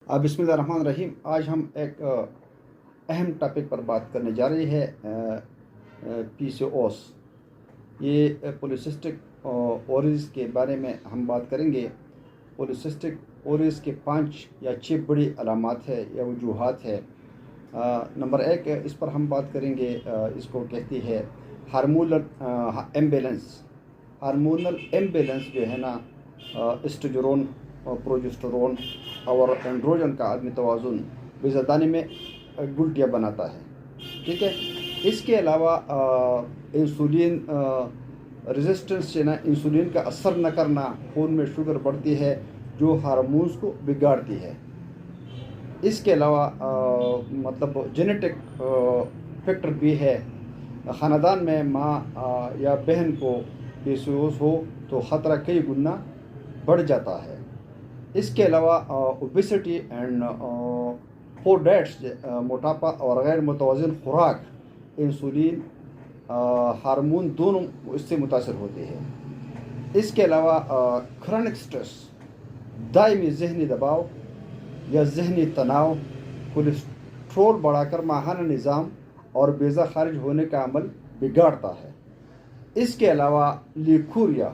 बिस्मिल्लाहिर्रहमानिर्रहीम। आज हम एक अहम टॉपिक पर बात करने जा रहे हैं, PCOS। ये पॉलीसिस्टिक ओवरीज के बारे में हम बात करेंगे। पॉलीसिस्टिक ओवरीज के 5 या 6 बड़ी अलामात है या वजूहात है। नंबर 1 इस पर हम बात करेंगे, इसको कहती है हार्मोनल एम्बेलेंस। हार्मोनल एम्बेलेंस जो है ना, एस्ट्रोजन, प्रोजेस्टेरोन और एंड्रोजन का आदमी तवाज़ुन बेज़दानी में गुल्टियाँ बनाता है। ठीक है। इसके अलावा इंसुलिन रेजिस्टेंस से ना, इंसुलिन का असर न करना, खून में शुगर बढ़ती है जो हार्मोन्स को बिगाड़ती है। इसके अलावा मतलब जेनेटिक फैक्टर भी है। ख़ानदान में माँ या बहन को PCOS हो तो ख़तरा कई गुना बढ़ जाता है। इसके अलावा ओबेसिटी एंड पोर डाइट्स, मोटापा और गैर मुतवाज़िन खुराक, इंसुलिन हार्मोन दोनों इससे मुतासर होते हैं। इसके अलावा क्रॉनिक स्ट्रेस, दायमी ज़हनी दबाव या ज़हनी तनाव, कोलेस्ट्रोल बढ़ाकर माहाना निज़ाम और बेज़ा खारिज होने का अमल बिगाड़ता है। इसके अलावा ल्यूकेरिया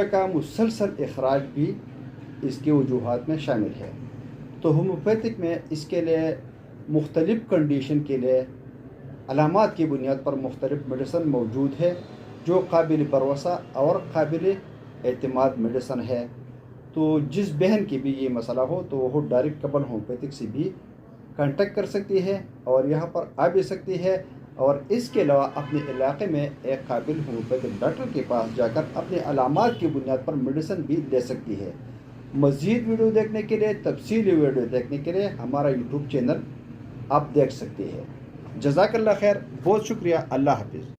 का मुसलसल इखराज भी इसके वजूहात में शामिल है। तो होम्योपैथिक में इसके लिए मुख्तलिफ़ कंडीशन के लिए अलामात की बुनियाद पर मुख्तलिफ़ मेडिसन मौजूद है जो काबिल भरोसा और काबिल एतमाद मेडिसन है। तो जिस बहन की भी ये मसला हो तो वो डायरेक्ट कबल होम्योपैथिक से भी कांटेक्ट कर सकती है और यहाँ पर आ भी सकती है। और इसके अलावा अपने इलाके में एक काबिल होम्योपैथिक डॉक्टर के पास जाकर अपने अलामात की बुनियाद पर मेडिसिन भी ले सकती है। मज़ीद वीडियो देखने के लिए, तफसीली वीडियो देखने के लिए हमारा यूट्यूब चैनल आप देख सकते हैं। जज़ाकल्लाह खैर, बहुत शुक्रिया। अल्लाह हाफिज़।